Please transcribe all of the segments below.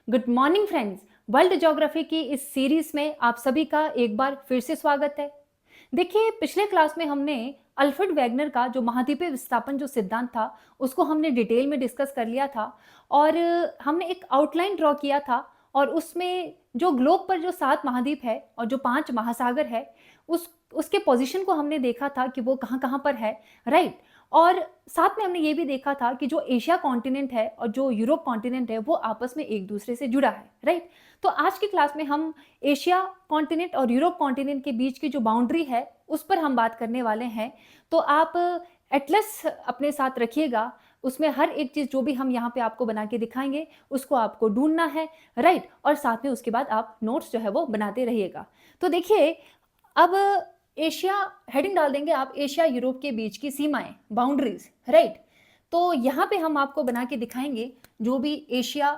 Good morning friends. World geography की इस series में आप सभी का एक बार फिर से स्वागत है। देखिए, पिछले क्लास में हमने अल्फ्रेड वेगनर का जो महाद्वीपीय विस्थापन जो सिद्धांत था उसको हमने डिटेल में डिस्कस कर लिया था और हमने एक आउटलाइन ड्रॉ किया था और उसमें जो ग्लोब पर जो 7 महाद्वीप है और जो 5 महासागर है उसके पोजीशन को हमने देखा था कि वो कहाँ कहाँ पर है, राइट। और साथ में हमने ये भी देखा था कि जो एशिया कॉन्टिनेंट है और जो यूरोप कॉन्टिनेंट है वो आपस में एक दूसरे से जुड़ा है, राइट। तो आज की क्लास में हम एशिया कॉन्टिनेंट और यूरोप कॉन्टिनेंट के बीच की जो बाउंड्री है उस पर हम बात करने वाले हैं। तो आप एटलस अपने साथ रखिएगा, उसमें हर एक चीज़ जो भी हम यहाँ पे आपको बना के दिखाएंगे उसको आपको ढूंढना है, राइट। और साथ में उसके बाद आप नोट्स जो है वो बनाते रहिएगा। तो देखिए, अब एशिया हेडिंग डाल देंगे आप, एशिया यूरोप के बीच की सीमाएं, बाउंड्रीज, राइट। तो यहाँ पे हम आपको बना के दिखाएंगे जो भी एशिया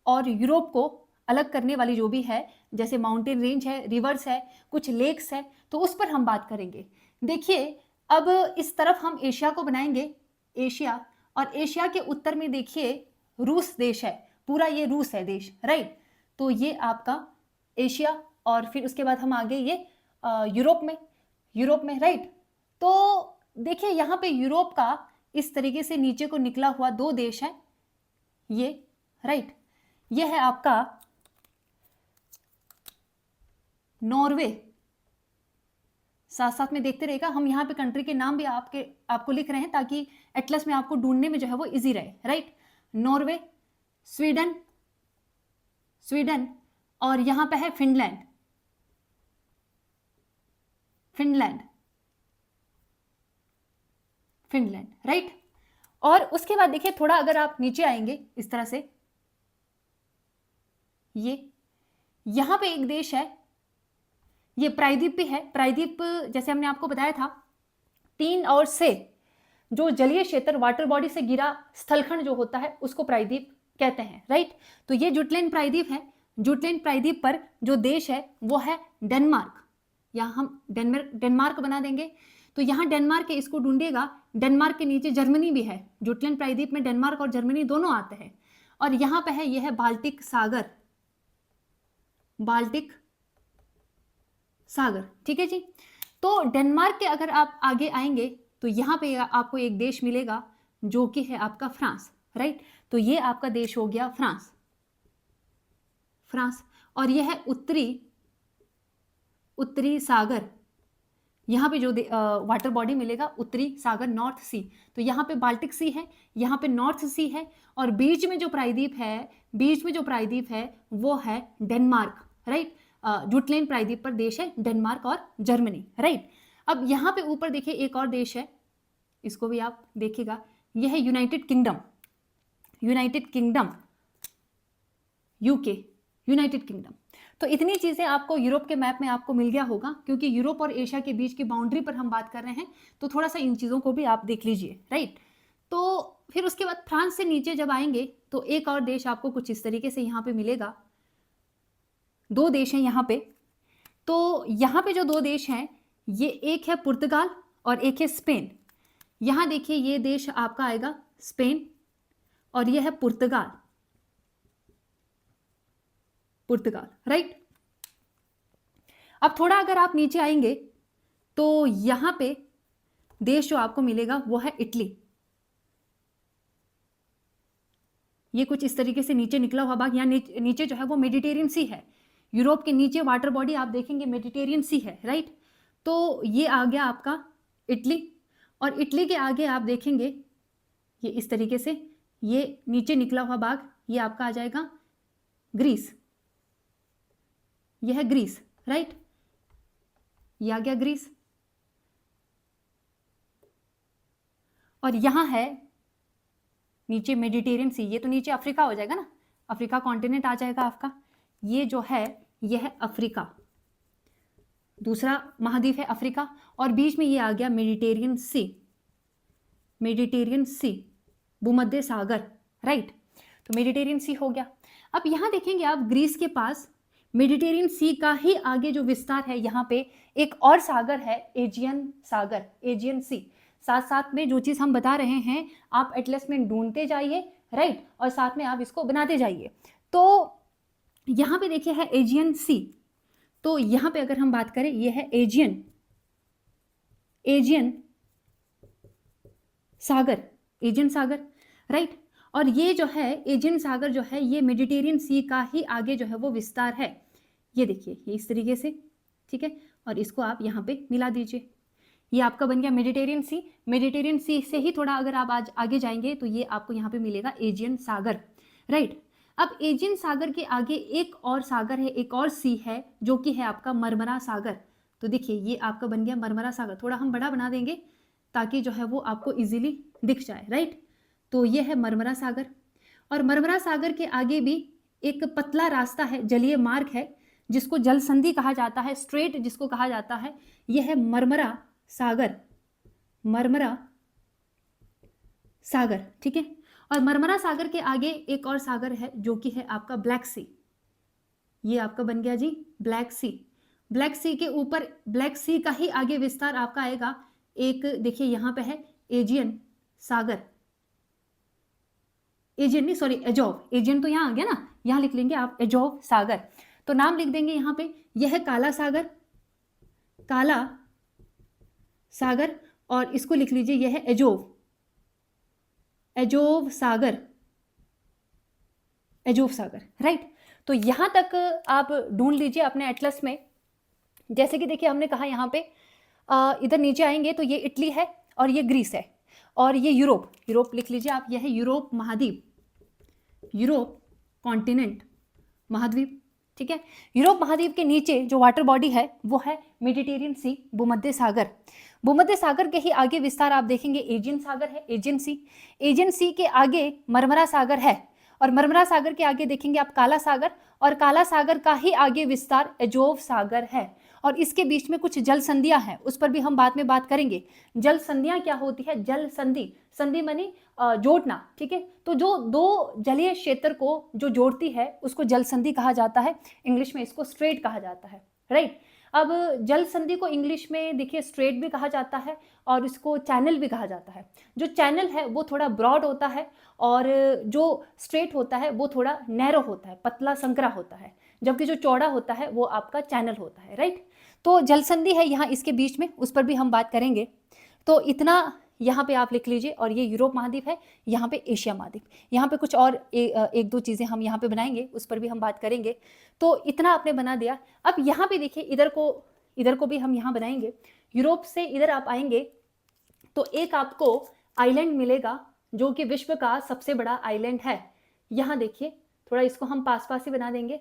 और यूरोप को अलग करने वाली जो भी है, जैसे माउंटेन रेंज है, रिवर्स है, कुछ लेक्स है, तो उस पर हम बात करेंगे। देखिए, अब इस तरफ हम एशिया को बनाएंगे, एशिया, और एशिया के उत्तर में देखिए रूस देश है, पूरा ये रूस है देश, राइट। तो ये आपका एशिया, और फिर उसके बाद हम आगे ये यूरोप में, राइट। तो देखिए यहाँ पे यूरोप का इस तरीके से नीचे को निकला हुआ 2 देश है, ये, राइट। ये है आपका नॉर्वे। साथ साथ में देखते रहेगा, हम यहाँ पे कंट्री के नाम भी आपको लिख रहे हैं ताकि एटलस में आपको ढूंढने में जो है वो इजी रहे, राइट। नॉर्वे, स्वीडन, और यहाँ पे है फिनलैंड, राइट। और उसके बाद देखिए, थोड़ा अगर आप नीचे आएंगे इस तरह से, ये यहां पे एक देश है, ये प्रायद्वीप भी है। प्रायद्वीप जैसे हमने आपको बताया था, 3 और से जो जलीय क्षेत्र, वाटर बॉडी से घिरा स्थलखंड जो होता है उसको प्रायद्वीप कहते हैं, राइट। तो ये जुटलैंड प्रायद्वीप है। जुटलैंड प्रायद्वीप पर जो देश है वो है डेनमार्क। यहां हम डेनमार्क बना देंगे। तो यहाँ डेनमार्क है, इसको ढूंढिएगा। डेनमार्क के नीचे जर्मनी भी है। जुटलैंड प्रायद्वीप में डेनमार्क और जर्मनी दोनों आते हैं। और यहाँ पे है, यह है बाल्टिक सागर, ठीक है जी। तो डेनमार्क के अगर आप आगे आएंगे तो यहाँ पे आपको एक देश मिलेगा जो कि है आपका फ्रांस, राइट। तो ये आपका देश हो गया फ्रांस। और यह है उत्तरी सागर। यहाँ पे जो वाटर बॉडी मिलेगा, उत्तरी सागर, नॉर्थ सी। तो यहाँ पे बाल्टिक सी है, यहाँ पे नॉर्थ सी है, और बीच में जो प्रायद्वीप है वो है डेनमार्क, राइट। जुटलैंड प्रायद्वीप पर देश है डेनमार्क और जर्मनी, राइट। अब यहाँ पे ऊपर देखिए एक और देश है, इसको भी आप देखिएगा, यह है United kingdom, UK, United kingdom. तो इतनी चीज़ें आपको यूरोप के मैप में आपको मिल गया होगा, क्योंकि यूरोप और एशिया के बीच की बाउंड्री पर हम बात कर रहे हैं, तो थोड़ा सा इन चीज़ों को भी आप देख लीजिए, राइट। तो फिर उसके बाद फ्रांस से नीचे जब आएंगे तो एक और देश आपको कुछ इस तरीके से यहाँ पे मिलेगा। 2 देश हैं यहाँ पे। तो यहाँ पे जो 2 देश हैं, ये एक है पुर्तगाल और एक है स्पेन। यहाँ देखिए, ये देश आपका आएगा स्पेन और यह है पुर्तगाल, राइट। अब थोड़ा अगर आप नीचे आएंगे तो यहां पे देश जो आपको मिलेगा वो है इटली। ये कुछ इस तरीके से नीचे निकला हुआ भाग, यहाँ नीचे जो है वो मेडिटेरियन सी है। यूरोप के नीचे वाटर बॉडी आप देखेंगे मेडिटेरियन सी है, राइट। तो ये आ गया आपका इटली, और इटली के आगे आप देखेंगे ये इस तरीके से, ये नीचे निकला हुआ भाग ये आपका आ जाएगा ग्रीस। यह है ग्रीस, राइट। ये आ गया ग्रीस। और यहां है नीचे मेडिटेरियन सी, ये तो नीचे अफ्रीका हो जाएगा ना, अफ्रीका कॉन्टिनेंट आ जाएगा आपका। ये जो है ये है अफ्रीका, दूसरा महाद्वीप है अफ्रीका, और बीच में ये आ गया मेडिटेरियन सी, भूमध्य सागर, राइट। तो मेडिटेरियन सी हो गया। अब यहां देखेंगे आप, ग्रीस के पास मेडिटेरियन सी का ही आगे जो विस्तार है, यहाँ पे एक और सागर है, एजियन सी। साथ साथ में जो चीज़ हम बता रहे हैं आप एटलस में ढूंढते जाइए, राइट, और साथ में आप इसको बनाते जाइए। तो यहाँ पे देखिए है एजियन सी, तो यहाँ पे अगर हम बात करें ये है एजियन एजियन सागर, एजियन सागर, राइट। और ये जो है एजियन सागर जो है ये मेडिटेरियन सी का ही आगे जो है वो विस्तार है। ये देखिए ये इस तरीके से, ठीक है, और इसको आप यहाँ पे मिला दीजिए, ये आपका बन गया मेडिटेरियन सी। मेडिटेरियन सी से ही थोड़ा अगर आप आज आगे जाएंगे तो ये आपको यहाँ पे मिलेगा एजियन सागर, राइट। अब एजियन सागर के आगे एक और सागर है, एक और सी है जो कि है आपका मरमरा सागर। तो देखिए ये आपका बन गया मरमरा सागर, थोड़ा हम बड़ा बना देंगे ताकि जो है वो आपको इजीली दिख जाए, राइट। तो ये है मरमरा सागर, और मरमरा सागर के आगे भी एक पतला रास्ता है, जलीय मार्ग है, जिसको जल संधि कहा जाता है, स्ट्रेट जिसको कहा जाता है, यह है मरमरा सागर, मरमरा सागर, ठीक है। और मरमरा सागर के आगे एक और सागर है जो कि है आपका ब्लैक सी, ये आपका बन गया जी ब्लैक सी। ब्लैक सी के ऊपर, ब्लैक सी का ही आगे विस्तार आपका आएगा, एक देखिए यहाँ पे है एजियन सागर, एजियन नहीं सॉरी एजोव, एजियन तो यहाँ आ गया ना, यहाँ लिख लेंगे आप एजोव सागर, तो नाम लिख देंगे यहाँ पे, यह है काला सागर, काला सागर, और इसको लिख लीजिए यह है एजोव, एजोव सागर, एजोव सागर, राइट। तो यहां तक आप ढूंढ लीजिए अपने एटलस में। जैसे कि देखिए हमने कहा यहाँ पे इधर नीचे आएंगे तो ये इटली है और ये ग्रीस है, और ये यूरोप, यूरोप लिख लीजिए आप, यह है यूरोप महाद्वीप, यूरोप कॉन्टिनेंट, महाद्वीप, ठीक है। यूरोप महाद्वीप के नीचे जो वाटर बॉडी है वो है मेडिटेरियन सी, भूमध्य सागर। भूमध्य सागर के ही आगे विस्तार आप देखेंगे एजियन सागर है, एजियन सी, एजियन सी के आगे मरमरा सागर है, और मरमरा सागर के आगे देखेंगे आप काला सागर, और काला सागर का ही आगे विस्तार एजोव सागर है। और इसके बीच में कुछ जल संधियां हैं, उस पर भी हम बाद में बात करेंगे। जल संधियां क्या होती है, जल संधि, संधि मानी जोड़ना, ठीक है। तो जो दो जलीय क्षेत्र को जो जोड़ती है उसको जल संधि कहा जाता है, इंग्लिश में इसको स्ट्रेट कहा जाता है, राइट। अब जल संधि को इंग्लिश में देखिए स्ट्रेट भी कहा जाता है और इसको चैनल भी कहा जाता है। जो चैनल है वो थोड़ा ब्रॉड होता है, और जो स्ट्रेट होता है वो थोड़ा नैरो होता है, पतला संकरा होता है, जबकि जो चौड़ा होता है वो आपका चैनल होता है, राइट। तो जल संधि है यहाँ इसके बीच में, उस पर भी हम बात करेंगे। तो इतना यहाँ पे आप लिख लीजिए, और ये यूरोप महाद्वीप है, यहाँ पे एशिया महाद्वीप, यहाँ पे कुछ और एक दो चीज़ें हम यहाँ पे बनाएंगे, उस पर भी हम बात करेंगे। तो इतना आपने बना दिया। अब यहाँ पे देखिए इधर को भी हम यहाँ बनाएंगे। यूरोप से इधर आप आएंगे तो एक आपको आइलैंड मिलेगा जो कि विश्व का सबसे बड़ा आइलैंड है। यहाँ देखिए थोड़ा इसको हम पास पास ही बना देंगे,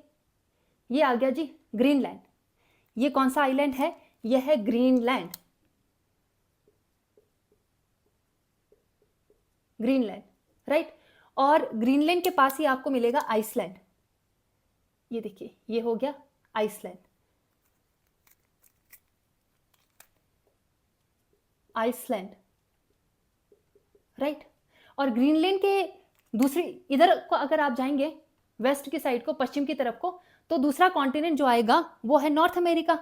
ये आ गया जी ग्रीनलैंड। ये कौन सा आइलैंड है, यह है ग्रीनलैंड, ग्रीनलैंड, राइट। और ग्रीनलैंड के पास ही आपको मिलेगा आइसलैंड, ये देखिए ये हो गया आइसलैंड, आइसलैंड, राइट। और ग्रीनलैंड के दूसरी इधर को अगर आप जाएंगे वेस्ट की साइड को, पश्चिम की तरफ को, तो दूसरा कॉन्टिनेंट जो आएगा वो है नॉर्थ अमेरिका।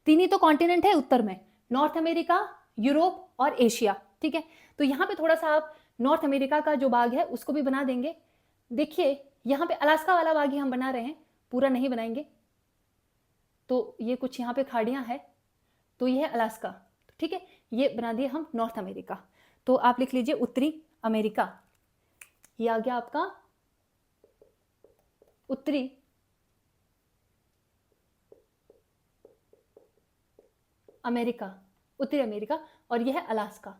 तीन ही तो कॉन्टिनेंट है उत्तर में, नॉर्थ अमेरिका, यूरोप और एशिया, ठीक है। तो यहाँ पे थोड़ा सा आप नॉर्थ अमेरिका का जो भाग है उसको भी बना देंगे। देखिए यहाँ पे अलास्का वाला भाग ही हम बना रहे हैं, पूरा नहीं बनाएंगे। तो ये कुछ यहाँ पे खाड़ियाँ हैं, तो ये है अलास्का, ठीक है। ये बना दिए हम नॉर्थ अमेरिका। तो आप लिख लीजिए उत्तरी अमेरिका, ये आ गया आपका उत्तरी अमेरिका, उत्तरी अमेरिका, और यह है अलास्का,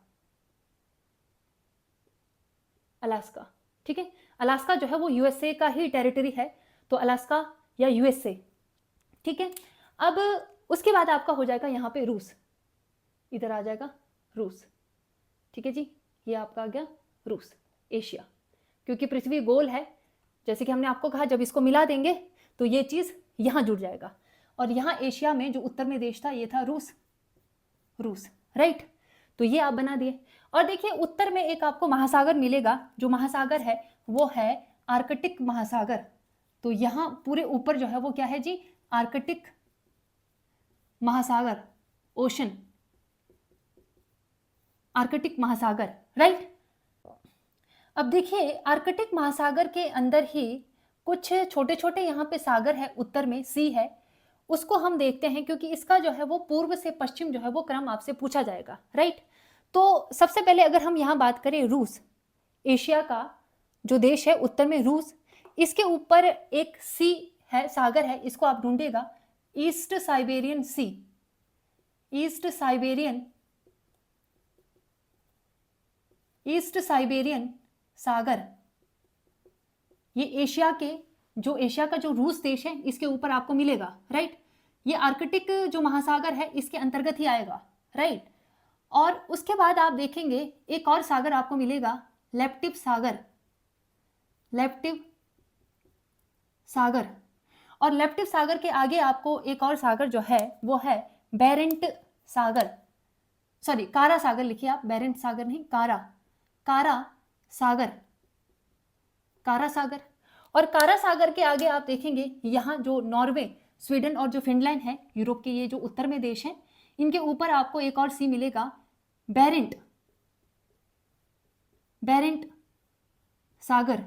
अलास्का, ठीक है। अलास्का जो है वो यूएसए का ही टेरिटरी है, तो अलास्का या यूएसए, ठीक है। अब उसके बाद आपका हो जाएगा यहाँ पे रूस, इधर आ जाएगा रूस, ठीक है जी, ये आपका आ गया रूस, एशिया, क्योंकि पृथ्वी गोल है, जैसे कि हमने आपको कहा जब इसको मिला देंगे तो ये चीज़ यहाँ जुड़ जाएगा। और यहाँ एशिया में जो उत्तर में देश था ये था रूस, रूस, राइट। तो ये आप बना दिए। और देखिए उत्तर में एक आपको महासागर मिलेगा, जो महासागर है वो है आर्कटिक महासागर। तो यहाँ पूरे ऊपर जो है वो क्या है जी, आर्कटिक महासागर, ओशन, आर्कटिक महासागर, राइट। अब देखिए आर्कटिक महासागर के अंदर ही कुछ छोटे छोटे यहाँ पे सागर है, उत्तर में सी है, उसको हम देखते हैं क्योंकि इसका जो है वो पूर्व से पश्चिम जो है वो क्रम आपसे पूछा जाएगा, राइट। तो सबसे पहले अगर हम यहाँ बात करें रूस, एशिया का जो देश है उत्तर में रूस, इसके ऊपर एक सी है, सागर है, इसको आप ढूंढिएगा, ईस्ट साइबेरियन सी, ईस्ट साइबेरियन सागर। ये एशिया का जो रूस देश है इसके ऊपर आपको मिलेगा, राइट। ये आर्कटिक जो महासागर है इसके अंतर्गत ही आएगा, राइट। और उसके बाद आप देखेंगे एक और सागर आपको मिलेगा, लेप्टिव सागर, लेप्टिव सागर। और लेप्टिव सागर के आगे आपको एक और सागर जो है वो है बेरेंट सागर, सॉरी कारा सागर लिखिए आप, बेरेंट सागर नहीं, कारा सागर। और कारा सागर के आगे आप देखेंगे यहाँ जो नॉर्वे, स्वीडन और जो फिनलैंड है, यूरोप के ये जो उत्तर में देश हैं, इनके ऊपर आपको एक और सी मिलेगा, बेरेंट सागर।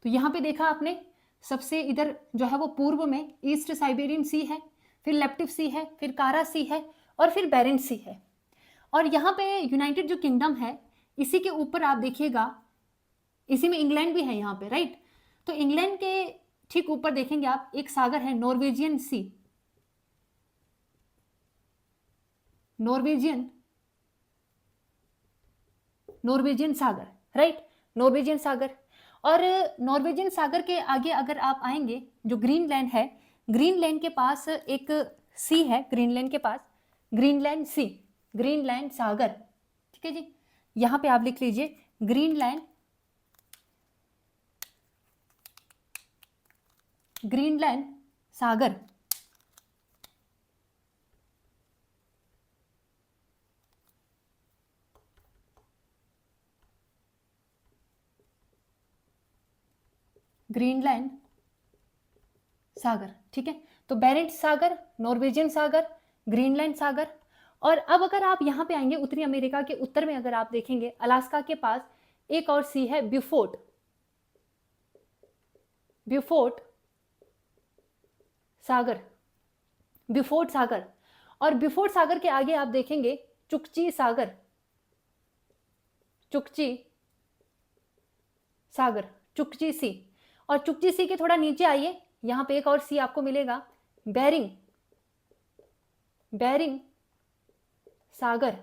तो यहाँ पे देखा आपने, सबसे इधर जो है वो पूर्व में ईस्ट साइबेरियन सी है, फिर लेप्टिव सी है, फिर कारा सी है और फिर बेरेंट सी है। और यहाँ पे यूनाइटेड जो किंगडम है इसी के ऊपर आप देखिएगा, इसी में इंग्लैंड भी है यहाँ पे, राइट। तो इंग्लैंड के ठीक ऊपर देखेंगे आप एक सागर है, नॉर्वेजियन सी, नॉर्वेजियन सागर, राइट, नॉर्वेजियन सागर। और नॉर्वेजियन सागर के आगे अगर आप आएंगे, जो ग्रीनलैंड है, ग्रीनलैंड के पास एक सी है, ग्रीनलैंड के पास ग्रीनलैंड सी, ग्रीनलैंड सागर, ठीक है जी। यहाँ पे आप लिख लीजिए ग्रीनलैंड सागर। ग्रीनलैंड सागर, ठीक है। तो बेरेंट सागर, नॉर्वेजियन सागर, ग्रीनलैंड सागर। और अब अगर आप यहाँ पे आएंगे उत्तरी अमेरिका के उत्तर में, अगर आप देखेंगे अलास्का के पास एक और सी है, ब्यूफोर्ट सागर, ब्यूफोर्ट सागर। और ब्यूफोर्ट सागर के आगे आप देखेंगे चुकची सागर, चुकची सी। और चुकची सी के थोड़ा नीचे आइए, यहाँ पे एक और सी आपको मिलेगा, बेरिंग सागर,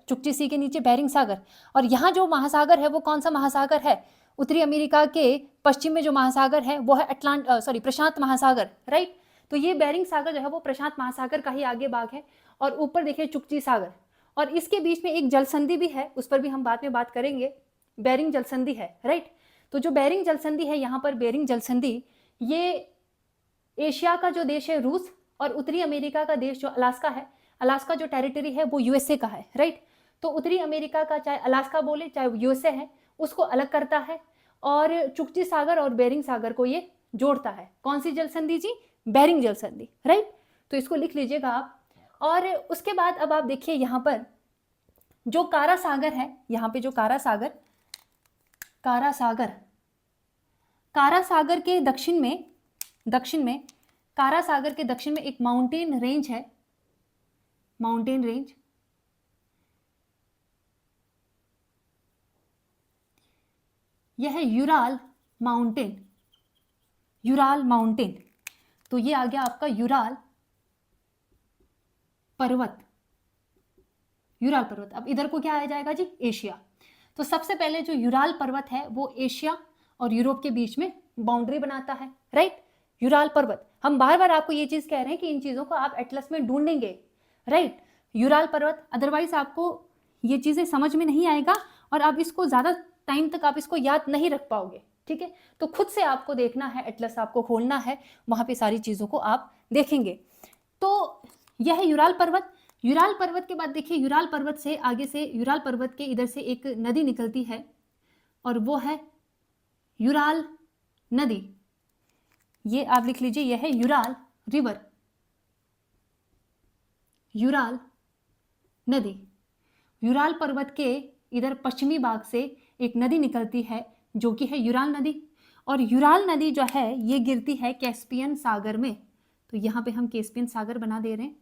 चुकची सी के नीचे बेरिंग सागर। और यहाँ जो महासागर है वो कौन सा महासागर है, उत्तरी अमेरिका के पश्चिम में जो महासागर है वो है प्रशांत महासागर, राइट। तो ये बेरिंग सागर जो है वो प्रशांत महासागर का ही आगे भाग है। और ऊपर देखिए चुकची सागर, और इसके बीच में एक जल संधि भी है, उस पर भी हम बाद में बात करेंगे, बेरिंग जल संधि है, राइट। तो जो बेरिंग जल संधि है, यहाँ पर बेरिंग जल संधि, ये एशिया का जो देश है रूस, और उत्तरी अमेरिका का देश जो अलास्का है, अलास्का जो टेरिटरी है वो यूएसए का है, राइट। तो उत्तरी अमेरिका का चाहे अलास्का बोले चाहे यूएसए है, उसको अलग करता है। और चुकची सागर और बेरिंग सागर को ये जोड़ता है। कौन सी जल संधि जी, बेरिंग जल संधि, राइट। तो इसको लिख लीजिएगा आप। और उसके बाद अब आप देखिए यहाँ पर जो कारा सागर है, यहाँ पे जो कारा सागर के दक्षिण में कारा सागर के दक्षिण में एक माउंटेन रेंज है, यह है यूराल माउंटेन। तो ये आ गया आपका यूराल पर्वत। अब इधर को क्या आ जाएगा जी, एशिया। तो सबसे पहले जो यूराल पर्वत है वो एशिया और यूरोप के बीच में बाउंड्री बनाता है, राइट। यूराल पर्वत, हम बार बार आपको ये चीज कह रहे हैं कि इन चीजों को आप एटलस में ढूंढेंगे, राइट। यूराल पर्वत, अदरवाइज आपको ये चीजें समझ में नहीं आएगा और आप इसको ज्यादा टाइम तक आप इसको याद नहीं रख पाओगे, ठीक है। तो खुद से आपको देखना है, एटलस आपको खोलना है, वहां पे सारी चीजों को आप देखेंगे। तो यह है यूराल पर्वत। यूराल पर्वत के बाद देखिए, यूराल पर्वत से आगे से, यूराल पर्वत के इधर से एक नदी निकलती है और वो है यूराल नदी। ये आप लिख लीजिए, यह है यूराल रिवर, यूराल नदी। यूराल पर्वत के इधर पश्चिमी भाग से एक नदी निकलती है जो कि है यूराल नदी, और यूराल नदी जो है ये गिरती है कैस्पियन सागर में। तो यहाँ पे हम कैस्पियन सागर बना दे रहे हैं,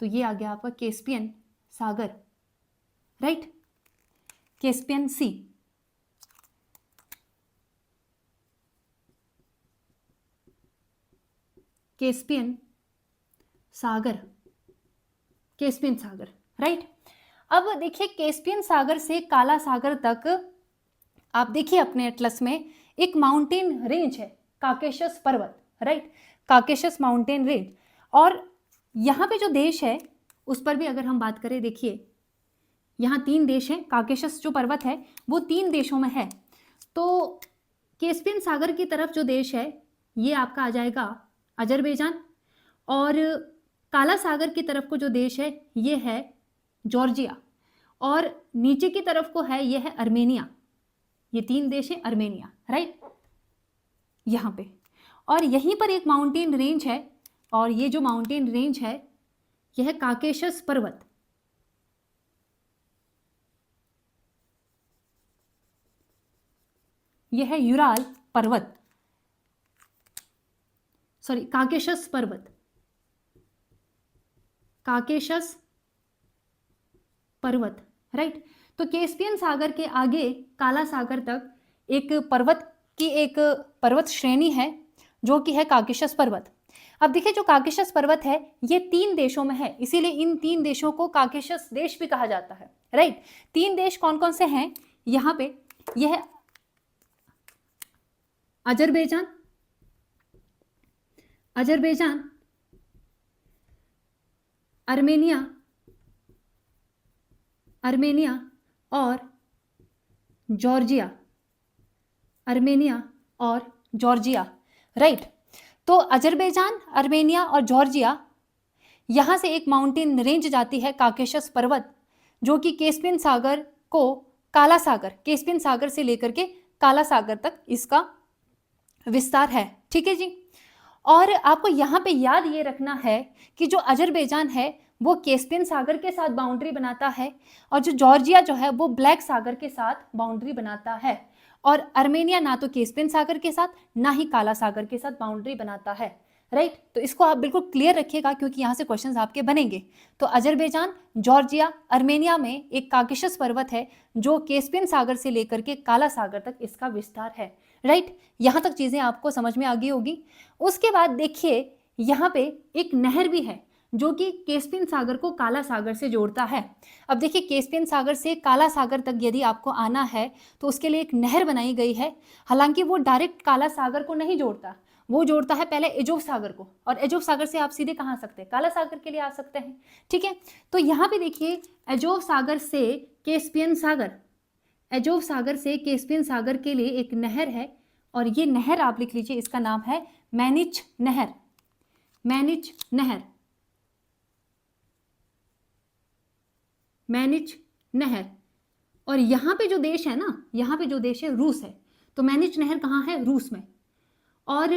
तो ये आ गया आपका कैस्पियन सागर, राइट, कैस्पियन सी। कैस्पियन सागर, कैस्पियन सागर, राइट। अब देखिए कैस्पियन सागर से काला सागर तक आप देखिए अपने एटलस में एक माउंटेन रेंज है, काकेशस पर्वत, राइट, काकेशस माउंटेन रेंज। और यहाँ पे जो देश है उस पर भी अगर हम बात करें, देखिए यहाँ 3 देश हैं, काकेशस जो पर्वत है वो 3 देशों में है। तो कैस्पियन सागर की तरफ जो देश है ये आपका आ जाएगा अजरबैजान, और काला सागर की तरफ को जो देश है ये है जॉर्जिया, और नीचे की तरफ को है ये है अर्मेनिया। ये 3 देश है अर्मेनिया, राइट, यहाँ पे। और यहीं पर एक माउंटेन रेंज है, और ये जो माउंटेन रेंज है यह है काकेशस पर्वत। यह है यूराल पर्वत, सॉरी काकेशस पर्वत, काकेशस पर्वत, राइट। तो कैस्पियन सागर के आगे काला सागर तक एक पर्वत की एक पर्वत श्रेणी है जो कि है काकेशस पर्वत। अब देखिए जो काकेशस पर्वत है ये 3 देशों में है, इसीलिए इन 3 देशों को काकेशस देश भी कहा जाता है, राइट। 3 देश कौन कौन से हैं यहाँ पे, यह है अजरबैजान, अजरबैजान, अर्मेनिया, अर्मेनिया और जॉर्जिया, अर्मेनिया और जॉर्जिया, राइट। तो अजरबैजान, अर्मेनिया और जॉर्जिया, यहाँ से एक माउंटेन रेंज जाती है काकेशस पर्वत, जो कि कैस्पियन सागर को काला सागर, कैस्पियन सागर से लेकर के काला सागर तक इसका विस्तार है, ठीक है जी। और आपको यहाँ पे याद ये रखना है कि जो अजरबैजान है वो कैस्पियन सागर के साथ बाउंड्री बनाता है, और जो जॉर्जिया जो है वो ब्लैक सागर के साथ बाउंड्री बनाता है, और अर्मेनिया ना तो कैस्पियन सागर के साथ ना ही काला सागर के साथ बाउंड्री बनाता है, राइट। तो इसको आप बिल्कुल क्लियर रखिएगा क्योंकि यहाँ से क्वेश्चंस आपके बनेंगे। तो अजरबैजान, जॉर्जिया, अर्मेनिया में एक काकेशस पर्वत है जो कैस्पियन सागर से लेकर के काला सागर तक इसका विस्तार है, राइट। यहाँ तक चीज़ें आपको समझ में आ गई होगी। उसके बाद देखिए यहाँ पे एक नहर भी है जो कि कैस्पियन सागर को काला सागर से जोड़ता है। अब देखिए कैस्पियन सागर से काला सागर तक यदि आपको आना है तो उसके लिए एक नहर बनाई गई है, हालांकि वो डायरेक्ट काला सागर को नहीं जोड़ता, वो जोड़ता है पहले एजोव सागर को, और एजोव सागर से आप सीधे कहाँ आ सकते हैं, काला सागर के लिए आ सकते हैं, ठीक है। तो यहाँ पे देखिए एजोव सागर से कैस्पियन सागर, एजोव सागर से कैस्पियन सागर के लिए एक नहर है, और ये नहर आप लिख लीजिए, इसका नाम है मैनिच नहर, मैनिच नहर, मैनिच नहर। और यहाँ पे जो देश है ना, यहाँ पे जो देश है रूस है, तो मैनिच नहर कहाँ है, रूस में। और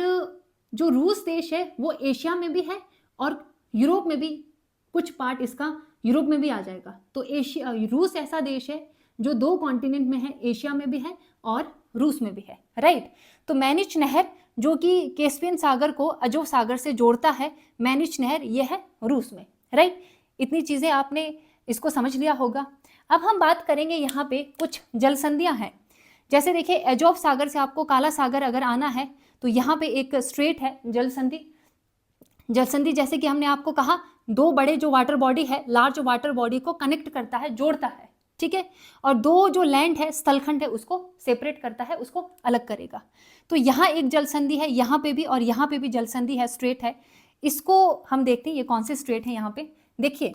जो रूस देश है वो एशिया में भी है और यूरोप में भी, कुछ पार्ट इसका यूरोप में भी आ जाएगा। तो एशिया, रूस ऐसा देश है जो 2 कॉन्टिनेंट में है, एशिया में भी है और रूस में भी है, राइट। तो मैनिच नहर जो कि कैस्पियन सागर को अजोव सागर से जोड़ता है, मैनिच नहर ये है रूस में, राइट। इतनी चीज़ें आपने इसको समझ लिया होगा। अब हम बात करेंगे यहाँ पे कुछ जल संधियाँ हैं। जैसे देखिए एजोव सागर से आपको काला सागर अगर आना है तो यहाँ पे एक स्ट्रेट है जल संधि, जल संधि जैसे कि हमने आपको कहा 2 बड़े जो वाटर बॉडी है, लार्ज वाटर बॉडी को कनेक्ट करता है, जोड़ता है, ठीक है, और 2 जो लैंड है, स्थलखंड है, उसको सेपरेट करता है, उसको अलग करेगा। तो यहाँ एक जल संधि है, यहाँ पे भी और यहाँ पे भी जल संधि है, स्ट्रेट है। इसको हम देखते हैं ये कौन से स्ट्रेट है यहाँ पे, देखिए।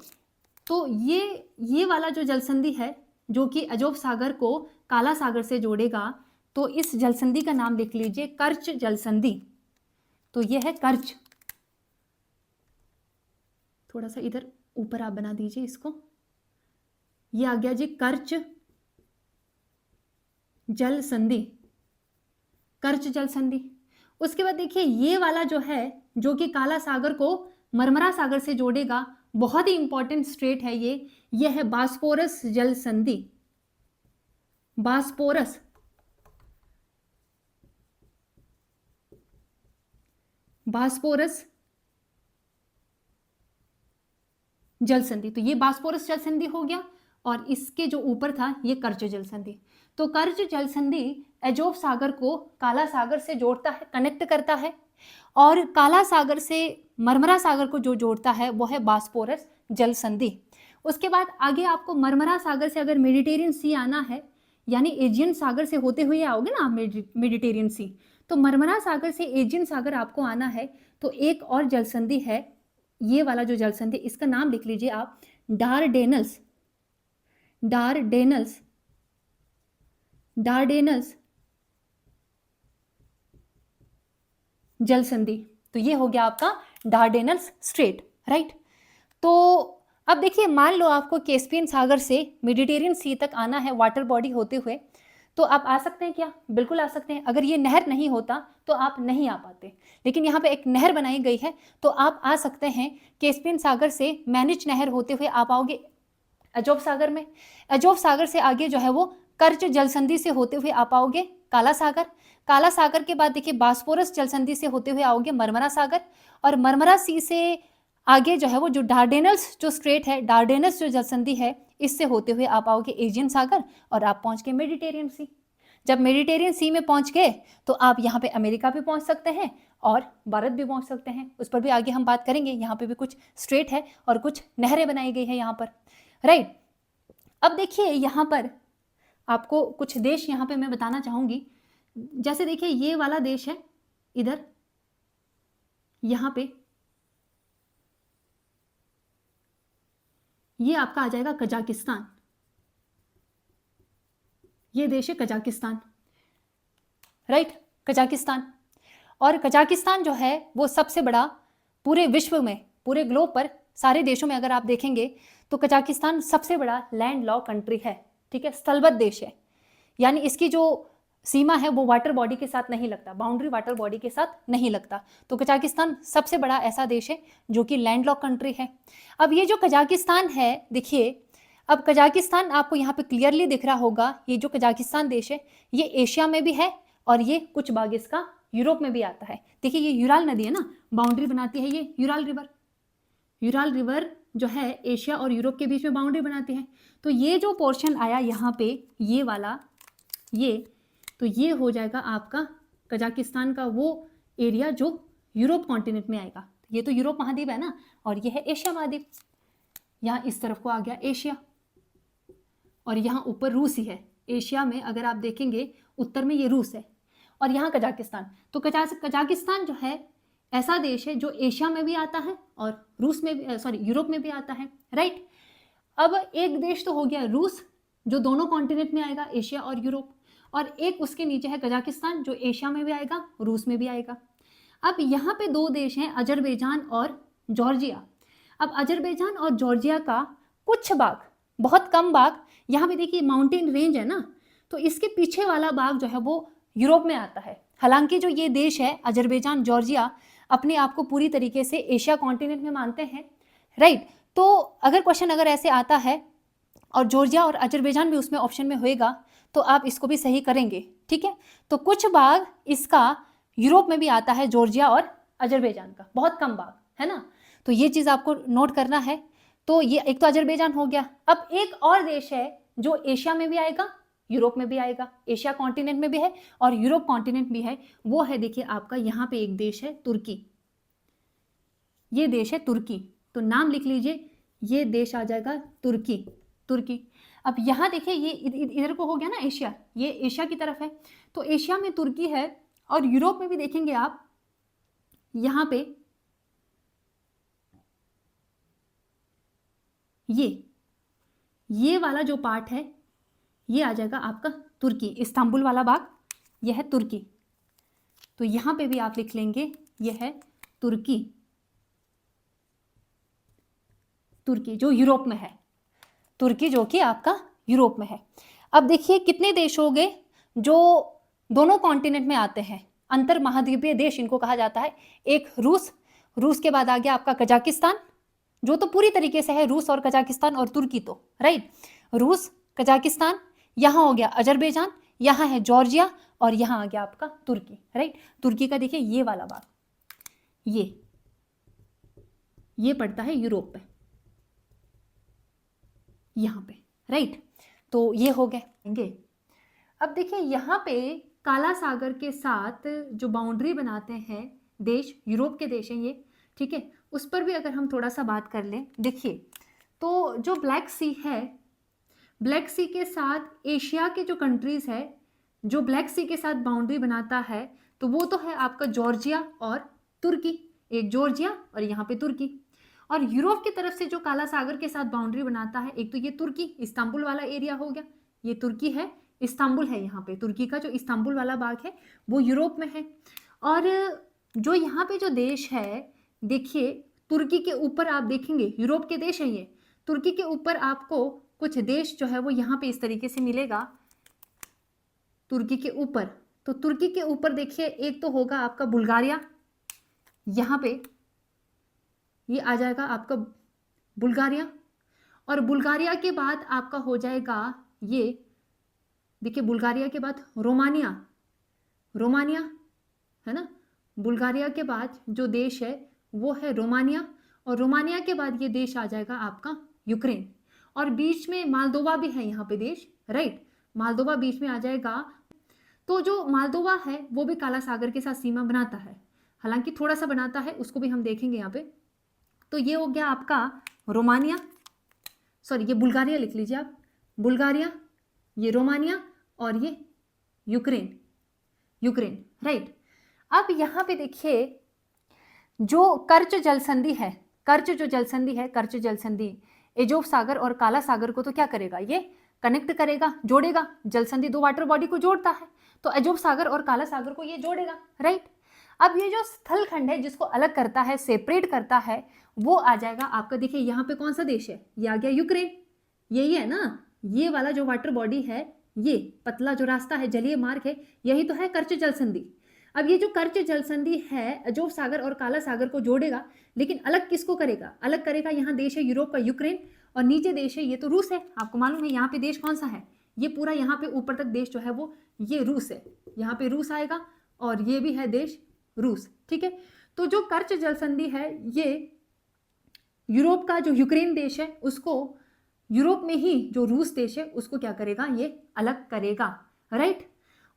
तो ये वाला जो जल संधि है जो कि अजोव सागर को काला सागर से जोड़ेगा, तो इस जल संधि का नाम लिख लीजिए कर्च जल संधि। तो ये है कर्च, थोड़ा सा इधर ऊपर आप बना दीजिए इसको, ये आ गया जी कर्च जल संधि, कर्च जल संधि। उसके बाद देखिए ये वाला जो है जो कि काला सागर को मरमरा सागर से जोड़ेगा, बहुत ही इंपॉर्टेंट स्ट्रेट है ये है बास्फोरस जल संधि, बास्पोरस बास्पोरस जल संधि। तो ये बास्पोरस जल संधि हो गया, और इसके जो ऊपर था ये कर्ज जल संधि। तो कर्ज जल संधि अजोव सागर को काला सागर से जोड़ता है, कनेक्ट करता है, और काला सागर से मरमरा सागर को जो जोड़ता है वो है बास्पोरस जल संधि। उसके बाद आगे आपको मरमरा सागर से अगर मेडिटेरियन सी आना है, यानी एजियन सागर से होते हुए आओगे ना आप मेडिटेरियन सी, तो मरमरा सागर से एजियन सागर आपको आना है। तो एक और जल संधि है, ये वाला जो जल संधि, इसका नाम लिख लीजिए आप, डारडेनल्स डारडेनल्स डारडेनल्स जल संधि। तो ये हो गया आपका डारडेनल्स स्ट्रेट, राइट। तो अब देखिए, मान लो आपको कैस्पियन सागर से मेडिटेरियन सी तक आना है वाटर बॉडी होते हुए, तो आप आ सकते हैं क्या? बिल्कुल आ सकते हैं। अगर ये नहर नहीं होता तो आप नहीं आ पाते, लेकिन यहाँ पे एक नहर बनाई गई है तो आप आ सकते हैं। कैस्पियन सागर से मैनिच नहर होते हुए आप आओगे अजोव सागर में। अजोव सागर से आगे जो है वो कर्ज जलसंधि से होते हुए आप आओगे काला सागर। काला सागर के बाद देखिए बास्पोरस जलसंधि से होते हुए आओगे मरमरा सागर, और मरमरा सी से आगे जो है वो जो डार्डेनल्स जो स्ट्रेट है, डार्डेनल्स जो जलसंधि है, इससे होते हुए आप आओगे एजियन सागर, और आप पहुंच गए मेडिटेरियन सी। जब मेडिटेरियन सी में पहुंच गए तो आप यहाँ पे अमेरिका भी पहुंच सकते हैं और भारत भी पहुंच सकते हैं। उस पर भी आगे हम बात करेंगे। यहाँ पे भी कुछ स्ट्रेट है और कुछ नहरें बनाई गई है यहाँ पर, राइट। अब देखिए यहाँ पर आपको कुछ देश यहाँ पे मैं बताना चाहूंगी। जैसे देखिए ये वाला देश है इधर, यहाँ पे ये आपका आ जाएगा कजाकिस्तान। ये देश है कजाकिस्तान, राइट, कजाकिस्तान। और कजाकिस्तान जो है वो सबसे बड़ा पूरे विश्व में, पूरे ग्लोब पर सारे देशों में अगर आप देखेंगे तो कजाकिस्तान सबसे बड़ा लैंड लॉक कंट्री है, ठीक है, स्थलबद्ध देश है। यानी इसकी जो सीमा है वो वाटर बॉडी के साथ नहीं लगता, बाउंड्री वाटर बॉडी के साथ नहीं लगता। तो कजाकिस्तान सबसे बड़ा ऐसा देश है जो कि लैंड लॉक कंट्री है। अब ये जो कजाकिस्तान है, देखिए अब कजाकिस्तान आपको यहाँ पे क्लियरली दिख रहा होगा, ये जो कजाकिस्तान देश है ये एशिया में भी है और ये कुछ भाग इसका यूरोप में भी आता है। देखिए ये यूराल नदी है ना, बाउंड्री बनाती है ये यूराल रिवर। यूराल रिवर जो है एशिया और यूरोप के बीच में बाउंड्री बनाती है। तो ये जो पोर्शन आया यहाँ पे, ये वाला, ये तो ये हो जाएगा आपका कजाकिस्तान का वो एरिया जो यूरोप कॉन्टिनेंट में आएगा। ये तो यूरोप महाद्वीप है ना, और ये है एशिया महाद्वीप। यहाँ इस तरफ को आ गया एशिया, और यहाँ ऊपर रूस ही है। एशिया में अगर आप देखेंगे उत्तर में ये रूस है, और यहाँ कजाकिस्तान। तो कजाकिस्तान जो है ऐसा देश है जो एशिया में भी आता है और रूस में भी, सॉरी यूरोप में भी आता है, राइट। अब एक देश तो हो गया रूस जो दोनों कॉन्टिनेंट में आएगा, एशिया और यूरोप, और एक उसके नीचे है कजाकिस्तान जो एशिया में भी आएगा, रूस में भी आएगा। अब यहाँ पे दो देश हैं, अजरबैजान और जॉर्जिया। अब अजरबैजान और जॉर्जिया का कुछ भाग, बहुत कम भाग, यहाँ पे देखिए माउंटेन रेंज है ना, तो इसके पीछे वाला भाग जो है वो यूरोप में आता है। हालांकि जो ये देश है अजरबैजान जॉर्जिया अपने आप को पूरी तरीके से एशिया कॉन्टिनेंट में मानते हैं, राइट। तो अगर क्वेश्चन अगर ऐसे आता है और जॉर्जिया और अजरबैजान भी उसमें ऑप्शन में होएगा तो आप इसको भी सही करेंगे, ठीक है। तो कुछ भाग इसका यूरोप में भी आता है, जॉर्जिया और अजरबैजान का, बहुत कम भाग है ना। तो ये चीज़ आपको नोट करना है। तो ये एक तो अजरबैजान हो गया। अब एक और देश है जो एशिया में भी आएगा, यूरोप में भी आएगा, एशिया कॉन्टिनेंट में भी है और यूरोप कॉन्टिनेंट भी है, वो है देखिए आपका यहाँ पे एक देश है तुर्की। ये देश है तुर्की, तो नाम लिख लीजिए, ये देश आ जाएगा तुर्की। तुर्की। अब यहाँ देखिए ये इधर को हो गया ना एशिया, ये एशिया की तरफ है, तो एशिया में तुर्की है, और यूरोप में भी देखेंगे आप यहाँ पे ये वाला जो पार्ट है ये आ जाएगा आपका तुर्की, इस्तांबुल वाला भाग यह है तुर्की। तो यहाँ पे भी आप लिख लेंगे यह है तुर्की, तुर्की जो यूरोप में है, तुर्की जो कि आपका यूरोप में है। अब देखिए कितने देश हो गए जो दोनों कॉन्टिनेंट में आते हैं, अंतर महाद्वीपीय देश इनको कहा जाता है। एक रूस, रूस के बाद आ गया आपका कजाकिस्तान जो तो पूरी तरीके से है रूस और कजाकिस्तान और तुर्की, तो राइट, रूस, कजाकिस्तान, यहाँ हो गया अजरबैजान, यहाँ है जॉर्जिया और यहाँ आ गया आपका तुर्की, राइट। तुर्की का देखिए ये वाला भाग, ये पड़ता है यूरोप पे, यहाँ पे, राइट। तो ये हो गए। अब देखिए यहाँ पे काला सागर के साथ जो बाउंड्री बनाते हैं देश, यूरोप के देश हैं ये, ठीक है। उस पर भी अगर हम थोड़ा सा बात कर लें, देखिए तो जो ब्लैक सी है, ब्लैक सी के साथ एशिया के जो कंट्रीज है, जो ब्लैक सी के साथ बाउंड्री बनाता है, तो वो तो है आपका जॉर्जिया और तुर्की, एक जॉर्जिया और यहाँ पे तुर्की। और यूरोप की तरफ से जो काला सागर के साथ बाउंड्री बनाता है, एक तो ये तुर्की, इस्तांबुल वाला एरिया हो गया, ये तुर्की है, इस्तांबुल है यहाँ पे, तुर्की का जो इस्तांबुल वाला भाग है वो यूरोप में है। और जो यहाँ पे जो देश है, देखिए तुर्की के ऊपर आप देखेंगे, यूरोप के देश है ये, तुर्की के ऊपर आपको कुछ देश जो है वो यहाँ पे इस तरीके से मिलेगा, तुर्की के ऊपर। तो तुर्की के ऊपर देखिए एक तो होगा आपका बुल्गारिया, यहाँ पे ये आ जाएगा आपका बुल्गारिया, और बुल्गारिया के बाद आपका हो जाएगा ये, देखिए बुल्गारिया के बाद रोमानिया, रोमानिया है ना, बुल्गारिया के बाद जो देश है वो है रोमानिया, और रोमानिया के बाद ये देश आ जाएगा आपका यूक्रेन, और बीच में मालदोवा भी है यहाँ पे देश, राइट, मालदोवा बीच में आ जाएगा। तो जो मालदोवा है वो भी काला सागर के साथ सीमा बनाता है, हालांकि थोड़ा सा बनाता है, उसको भी हम देखेंगे यहाँ पे। तो ये हो गया आपका रोमानिया, सॉरी ये बुल्गारिया लिख लीजिए आप, बुल्गारिया, ये रोमानिया और ये यूक्रेन, यूक्रेन, राइट। अब यहाँ पे देखिए जो कर्च जल संधि है, कर्च जो जल संधि है, कर्च जल संधि एजोव सागर और काला सागर को तो क्या करेगा, ये कनेक्ट करेगा, जोड़ेगा, जल संधि दो वाटर बॉडी को जोड़ता है, तो अजोब सागर और काला सागर को ये जोड़ेगा, राइट। अब ये जो स्थलखंड है जिसको अलग करता है, सेपरेट करता है, वो आ जाएगा आपका, देखिए यहाँ पे कौन सा देश है, ये आ गया यूक्रेन, यही है ना, ये वाला जो वाटर बॉडी है, ये पतला जो रास्ता है, जलीय मार्ग है, यही तो है कर्च जल संधि। अब ये जो कर्च जल संधि है अजोब सागर और काला सागर को जोड़ेगा, लेकिन अलग किसको करेगा, अलग करेगा यहाँ देश है यूरोप का यूक्रेन, और नीचे देश है ये तो रूस है, आपको मालूम है यहाँ पे देश कौन सा है, ये पूरा यहाँ पे ऊपर तक देश जो है वो ये रूस है, यहाँ पे रूस आएगा और ये भी है देश रूस, ठीक है। तो जो कर्च जल संधि है ये यूरोप का जो यूक्रेन देश है उसको, यूरोप में ही जो रूस देश है उसको क्या करेगा, ये अलग करेगा, राइट।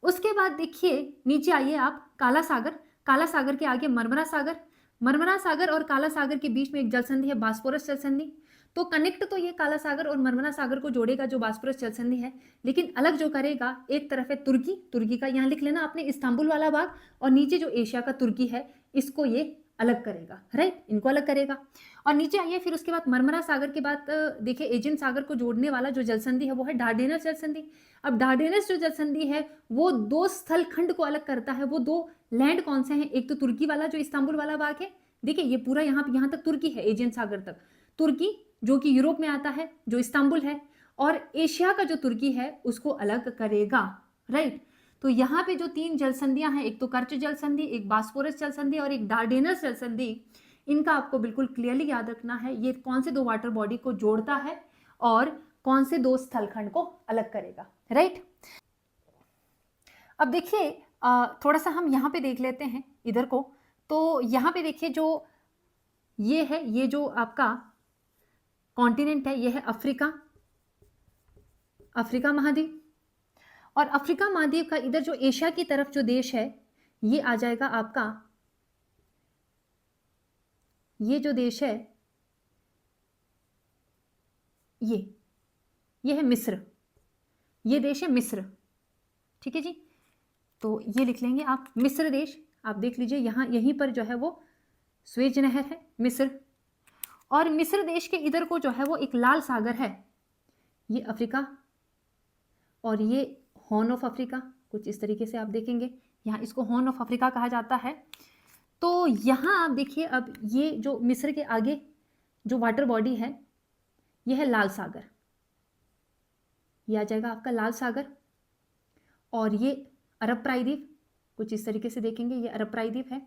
उसके बाद देखिए नीचे आइए आप, काला सागर, काला सागर के आगे मरमरा सागर, मरमरा सागर और काला सागर के बीच में एक जल संधि है, बास्फोरस जल संधि। तो कनेक्ट तो ये काला सागर और मरमरा सागर को जोड़ेगा जो बास्फोरस जल संधि है, लेकिन अलग जो करेगा, एक तरफ है तुर्की, तुर्की का यहाँ लिख लेना आपने इस्तांबुल वाला भाग, और नीचे जो एशिया का तुर्की है इसको ये अलग करेगा, राइट, इनको अलग करेगा। और नीचे आइए फिर उसके बाद मरमरा सागर के बाद देखिए एजियन सागर को जोड़ने वाला जो जल संधि है वो है डार्डेनस जल संधि। अब डार्डेनस जो जल संधि है वो दो स्थल खंड को अलग करता है, वो दो लैंड कौन से हैं, एक तो तुर्की वाला जो इस्तांबुल वाला भाग है, देखिए ये पूरा यहाँ तक तुर्की है, एजियन सागर तक तुर्की जो कि यूरोप में आता है, जो इस्तांबुल है, और एशिया का जो तुर्की है उसको अलग करेगा, राइट। तो यहाँ पे जो तीन जल संधियां हैं, एक तो कर्च जल संधि, एक बास्फोरस जल संधि और एक डार्डेनस जल संधि, इनका आपको बिल्कुल क्लियरली याद रखना है, ये कौन से दो वाटर बॉडी को जोड़ता है और कौन से दो स्थलखंड को अलग करेगा, राइट। अब देखिए थोड़ा सा हम यहाँ पे देख लेते हैं इधर को, तो यहाँ पे देखिए जो ये है, ये जो आपका कॉन्टिनेंट है ये है अफ्रीका, अफ्रीका महाद्वीप, और अफ्रीका महाद्वीप का इधर जो एशिया की तरफ जो देश है ये आ जाएगा आपका, ये जो देश है ये है मिस्र, ये देश है मिस्र, ठीक है जी। तो ये लिख लेंगे आप मिस्र देश, आप देख लीजिए यहाँ यहीं पर जो है वो स्वेज नहर है मिस्र, और मिस्र देश के इधर को जो है वो एक लाल सागर है, ये अफ्रीका, और ये हॉर्न ऑफ अफ्रीका, कुछ इस तरीके से आप देखेंगे, यहाँ इसको हॉर्न ऑफ अफ्रीका कहा जाता है। तो यहाँ आप देखिए अब ये जो मिस्र के आगे जो वाटर बॉडी है ये है लाल सागर, ये आ जाएगा आपका लाल सागर, और ये अरब प्रायद्वीप, कुछ इस तरीके से देखेंगे, ये अरब प्रायद्वीप है,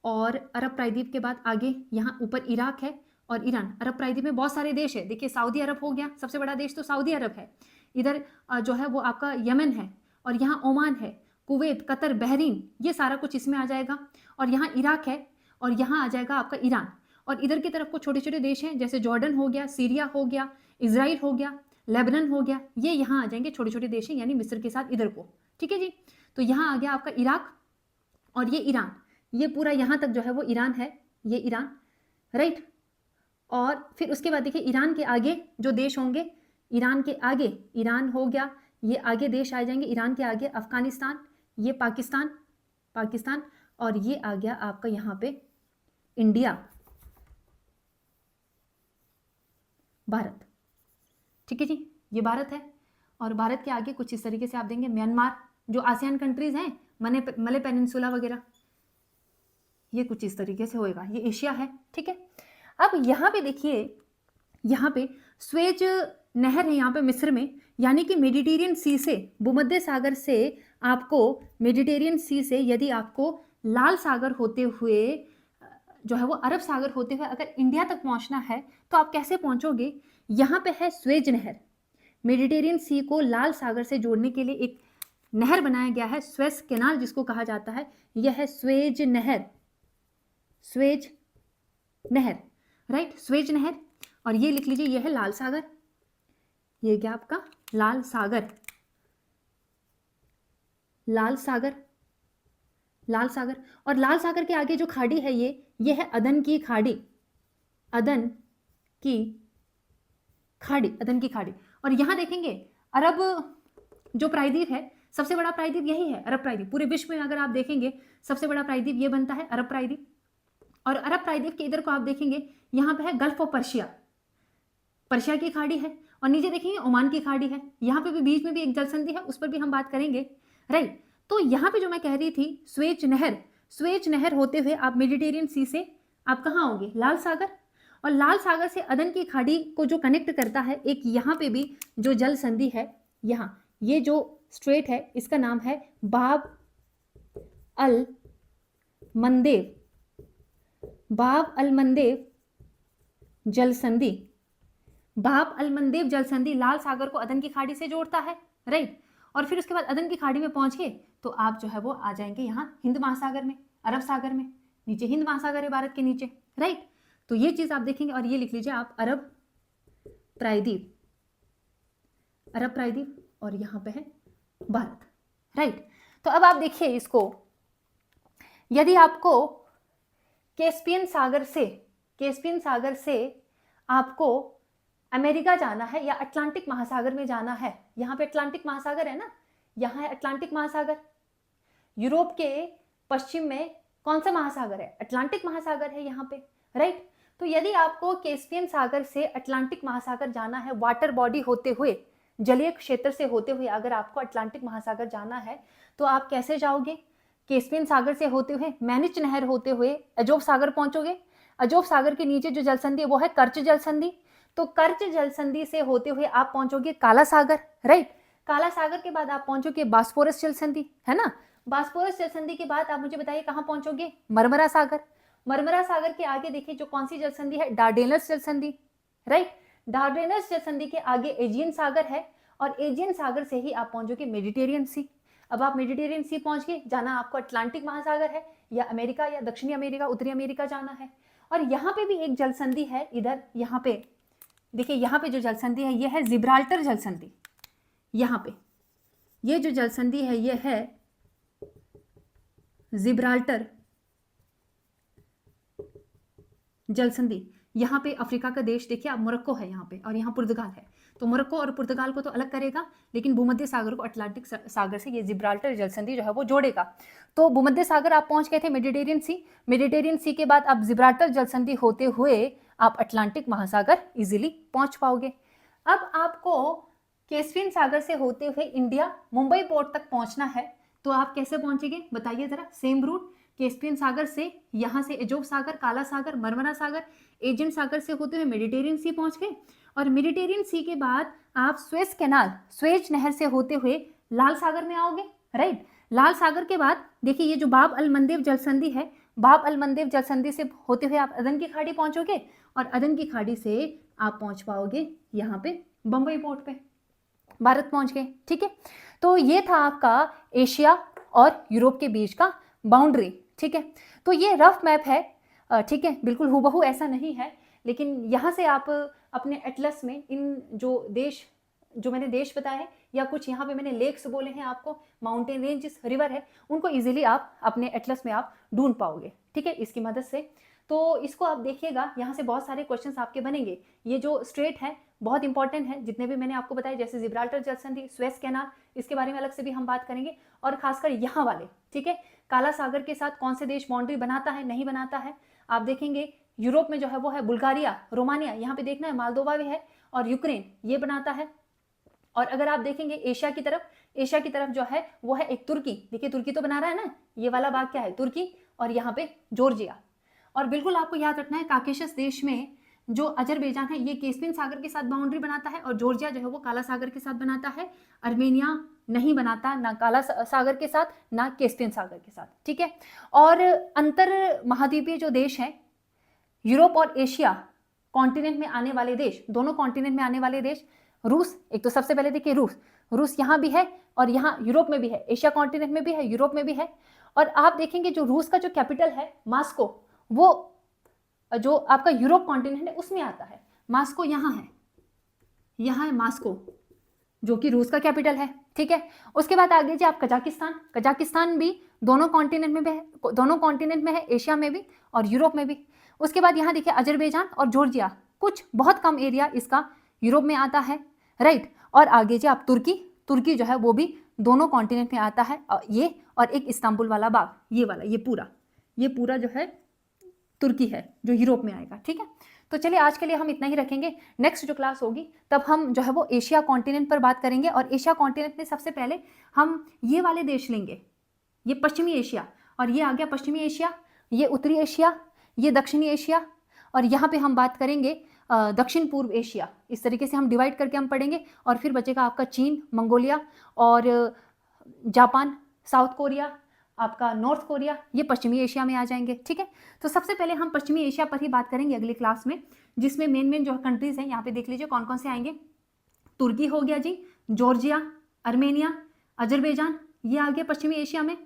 और अरब प्रायद्वीप के बाद आगे यहाँ ऊपर इराक है और ईरान। अरब प्रायद्वीप में बहुत सारे देश है, देखिए सऊदी अरब हो गया सबसे बड़ा देश, तो सऊदी अरब है, इधर जो है वो आपका यमन है, और यहाँ ओमान है, कुवैत, कतर, बहरीन, ये सारा कुछ इसमें आ जाएगा। और यहाँ इराक है, और यहाँ आ जाएगा आपका ईरान। और इधर की तरफ को छोटे छोटे देश हैं, जैसे जॉर्डन हो गया, सीरिया हो गया, इजराइल हो गया, लेबनान हो गया, ये यहाँ आ जाएंगे छोटे छोटे देश हैं, यानी मिस्र के साथ इधर को। ठीक है जी। तो यहाँ आ गया आपका इराक, और ये ईरान, ये पूरा यहाँ तक जो है वो ईरान है, ये ईरान, राइट। और फिर उसके बाद देखिए ईरान के आगे जो देश होंगे, ईरान के आगे ईरान हो गया, ये आगे देश आ जाएंगे ईरान के आगे, अफगानिस्तान, ये पाकिस्तान, पाकिस्तान, और ये आ गया आपका यहाँ पे इंडिया, भारत। ठीक है जी, ये भारत है। और भारत के आगे कुछ इस तरीके से आप देंगे म्यांमार, जो आसियान कंट्रीज हैं, मले पेनिनसुला वगैरह, ये कुछ इस तरीके से होएगा, ये एशिया है। ठीक है। अब यहाँ पे देखिए, यहाँ पे स्वेज नहर है यहाँ पे मिस्र में, यानी कि मेडिटेरियन सी से, भूमध्य सागर से आपको, मेडिटेरियन सी से यदि आपको लाल सागर होते हुए जो है वो अरब सागर होते हुए अगर इंडिया तक पहुंचना है, तो आप कैसे पहुंचोगे? यहाँ पे है स्वेज नहर, मेडिटेरियन सी को लाल सागर से जोड़ने के लिए एक नहर बनाया गया है, स्वेज कैनाल जिसको कहा जाता है, यह है स्वेज नहर, स्वेज नहर, राइट, स्वेज नहर। और ये लिख लीजिए, ये है लाल सागर, ये क्या आपका लाल सागर, लाल सागर, लाल सागर। और लाल सागर के आगे जो खाड़ी है ये है अदन की खाड़ी, अदन की खाड़ी, अदन की खाड़ी। और यहाँ देखेंगे अरब जो प्रायद्वीप है, सबसे बड़ा प्रायद्वीप यही है, अरब प्रायद्वीप। पूरे विश्व में अगर आप देखेंगे सबसे बड़ा प्रायद्वीप ये बनता है, अरब प्रायद्वीप। और अरब प्रायद्वीप के इधर को आप देखेंगे, यहाँ पे है गल्फ ऑफ पर्शिया, पर्शिया की खाड़ी है। और नीचे देखेंगे ओमान की खाड़ी है, यहाँ पे भी बीच में भी एक जल संधि है, उस पर भी हम बात करेंगे, राइट। तो यहाँ पे जो मैं कह रही थी, स्वेज नहर, स्वेज नहर होते हुए आप मेडिटेरियन सी से आप कहाँ होंगे? लाल सागर। और लाल सागर से अदन की खाड़ी को जो कनेक्ट करता है, एक यहाँ पे भी जो जल संधि है, यहाँ ये जो स्ट्रेट है, इसका नाम है बाब अल मंदेव, बाब अल मंदेव जल संधि, बाब अल मंदेव जल संधि लाल सागर को अदन की खाड़ी से जोड़ता है, राइट। और फिर उसके बाद अदन की खाड़ी में पहुंच गए तो आप जो है वो आ जाएंगे यहाँ हिंद महासागर में, अरब सागर में, नीचे हिंद महासागर है भारत के नीचे, राइट। तो ये चीज आप देखेंगे, और ये लिख लीजिए आप अरब प्रायद्वीप, अरब प्रायद्वीप, और यहाँ पे है भारत, राइट। तो अब आप देखिए इसको, यदि आपको कैस्पियन सागर से आपको अमेरिका जाना है या अटलांटिक महासागर में जाना है, यहाँ पे अटलांटिक महासागर है ना, यहाँ है अटलांटिक महासागर। यूरोप के पश्चिम में कौन सा महासागर है? अटलांटिक महासागर है यहाँ पे, राइट। तो यदि आपको कैस्पियन सागर से अटलांटिक महासागर जाना है, वाटर बॉडी होते हुए, जलीय क्षेत्र से होते हुए अगर आपको अटलांटिक महासागर जाना है, तो आप कैसे जाओगे? कैस्पियन सागर से होते हुए, मैनिच नहर होते हुए अजोब सागर पहुंचोगे। अजोब सागर के नीचे जो जल संधि है वो है कर्च जल संधि, तो कर्च जल संधि से होते हुए आप पहुंचोगे काला सागर, राइट। काला सागर के बाद आप पहुंचोगे बास्फोरस जल संधि, है ना। बास्फोरस जल संधि के बाद आप मुझे बताइए कहां पहुंचोगे? मरमरा सागर। मरमरा सागर के आगे देखिए जो कौन सी जल संधि है? डार्डेनल्स जल संधि, राइट। डार्डेनल्स जल संधि के आगे एजियन सागर है, और एजियन सागर से ही आप पहुंचोगे मेडिटेरियन सी। अब आप मेडिटेरियन सी पहुंच गए, जाना आपको अटलांटिक महासागर है, या अमेरिका या दक्षिणी अमेरिका, उत्तरी अमेरिका जाना है। और यहाँ पे भी एक जल संधि है, इधर यहाँ पे देखिए, यहाँ पे जो जल संधि है ये है जिब्राल्टर जल संधि। यहाँ पे ये जो जल संधि है ये है जिब्राल्टर जल संधि। यहाँ पे अफ्रीका का देश देखिए आप, मोरक्को है यहाँ पे, और यहाँ पुर्तगाल है। तो मोरक्को और पुर्तगाल को तो अलग करेगा, लेकिन भूमध्य सागर को अटलांटिक सागर से ये जिब्राल्टर जल संधि जो है वो जोड़ेगा। तो भूमध्य सागर आप पहुंच गए थे, मेडिटेरियन सी, मेडिटेरियन सी के बाद आप जिब्राल्टर जल संधि होते हुए आप अटलांटिक महासागर इजीली पहुंच पाओगे। अब आपको कैस्पियन सागर से होते हुए इंडिया मुंबई पोर्ट तक पहुंचना है, तो आप कैसे पहुंचेंगे बताइए जरा? सेम रूट, कैस्पियन सागर से यहाँ से अजोब सागर, काला सागर, मरमरा सागर, एजियन सागर से होते हुए मेडिटेरियन सी पहुंच गए। और मेडिटेरियन सी के बाद आप स्वेज कैनाल, स्वेज नहर से होते हुए लाल सागर में आओगे, राइट। लाल सागर के बाद देखिए ये जो बाब अल मंदेव जल संधि है, बाब अल मंदेव जल संधि से होते हुए आप अदन की खाड़ी पहुंचोगे, और अदन की खाड़ी से आप पहुंच पाओगे यहाँ पे बम्बई पोर्ट पे। भारत पहुंच गए। ठीक है, तो ये था आपका एशिया और यूरोप के बीच का बाउंड्री। ठीक है, तो ये रफ मैप है। ठीक है, बिल्कुल हूबहू ऐसा नहीं है, लेकिन यहाँ से आप अपने एटलस में इन जो देश, जो मैंने देश बताए हैं, या कुछ यहाँ पे मैंने लेक्स बोले हैं आपको, माउंटेन रेंजेस, रिवर है, उनको इजीली आप अपने एटलस में आप ढूंढ पाओगे। ठीक है, इसकी मदद से। तो इसको आप देखिएगा, यहाँ से बहुत सारे क्वेश्चंस आपके बनेंगे। ये जो स्ट्रेट है बहुत इंपॉर्टेंट है, जितने भी मैंने आपको बताए, जैसे जिब्राल्टर जल संधि, स्वेज कैनाल, इसके बारे में अलग से भी हम बात करेंगे। और खासकर यहाँ वाले, ठीक है, काला सागर के साथ कौन से देश बाउंड्री बनाता है, नहीं बनाता है, आप देखेंगे। यूरोप में जो है वो है बुल्गारिया, रोमानिया, यहाँ पे देखना है, मालदोवा भी है, और यूक्रेन ये बनाता है। और अगर आप देखेंगे एशिया की तरफ जो है वो है एक तुर्की। देखिए तुर्की तो बना रहा है ना, ये वाला भाग क्या है, तुर्की, और यहाँ पे जॉर्जिया। और बिल्कुल आपको याद रखना है, काकेशस देश में जो अजरबैजान है ये कैस्पियन सागर के साथ बाउंड्री बनाता है, और जॉर्जिया जो है वो काला सागर के साथ बनाता है। अर्मेनिया नहीं बनाता, ना काला सागर के साथ ना कैस्पियन सागर के साथ। ठीक है, और अंतर महाद्वीपीय जो देश है, यूरोप और एशिया कॉन्टिनेंट में आने वाले देश, दोनों कॉन्टिनेंट में आने वाले देश, रूस, एक तो सबसे पहले देखिए रूस यहाँ भी है और यहाँ यूरोप में भी है, एशिया कॉन्टिनेंट में भी है, यूरोप में भी है। और आप देखेंगे जो रूस का जो कैपिटल है मास्को, वो जो आपका यूरोप कॉन्टिनेंट है उसमें आता है। मास्को यहाँ है मास्को, जो कि रूस का कैपिटल है। ठीक है, उसके बाद आगे जी आप कजाकिस्तान भी दोनों कॉन्टिनेंट में है, एशिया में भी और यूरोप में भी। उसके बाद यहाँ देखिए अजरबैजान और जॉर्जिया, कुछ बहुत कम एरिया इसका यूरोप में आता है, राइट। और आगे जी आप तुर्की जो है वो भी दोनों कॉन्टिनेंट में आता है, ये, और एक इस्तांबुल वाला बाग, ये वाला, ये पूरा जो है तुर्की है जो यूरोप में आएगा। ठीक है, तो चलिए आज के लिए हम इतना ही रखेंगे। नेक्स्ट जो क्लास होगी तब हम जो है वो एशिया कॉन्टिनेंट पर बात करेंगे, और एशिया कॉन्टिनेंट में सबसे पहले हम ये वाले देश लेंगे, ये पश्चिमी एशिया, और ये आ गया पश्चिमी एशिया, ये उत्तरी एशिया, ये दक्षिणी एशिया, और यहाँ पे हम बात करेंगे दक्षिण पूर्व एशिया। इस तरीके से हम डिवाइड करके हम पढ़ेंगे, और फिर बचेगा आपका चीन, मंगोलिया, और जापान, साउथ कोरिया, आपका नॉर्थ कोरिया, ये पश्चिमी एशिया में आ जाएंगे। ठीक है, तो सबसे पहले हम पश्चिमी एशिया पर ही बात करेंगे अगली क्लास में, जिसमें मेन जो कंट्रीज हैं यहाँ पे देख लीजिए कौन कौन से आएंगे। तुर्की हो गया जी, जॉर्जिया, अर्मेनिया, अजरबैजान, ये आ गया पश्चिमी एशिया में।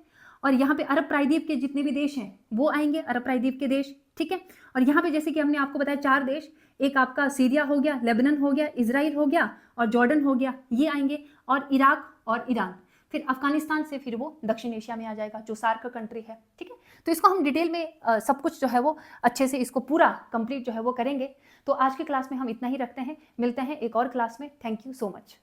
और यहाँ पे अरब प्रायद्वीप के जितने भी देश हैं वो आएंगे, अरब प्रायद्वीप के देश। ठीक है, और यहाँ पे जैसे कि हमने आपको बताया 4 देश, एक आपका सीरिया हो गया, लेबनान हो गया, इजराइल हो गया, और जॉर्डन हो गया, ये आएंगे, और इराक और ईरान। फिर अफगानिस्तान से फिर वो दक्षिण एशिया में आ जाएगा जो सार्क कंट्री है। ठीक है, तो इसको हम डिटेल में सब कुछ जो है वो अच्छे से इसको पूरा कंप्लीट जो है वो करेंगे। तो आज की क्लास में हम इतना ही रखते हैं, मिलते हैं एक और क्लास में। Thank you so much.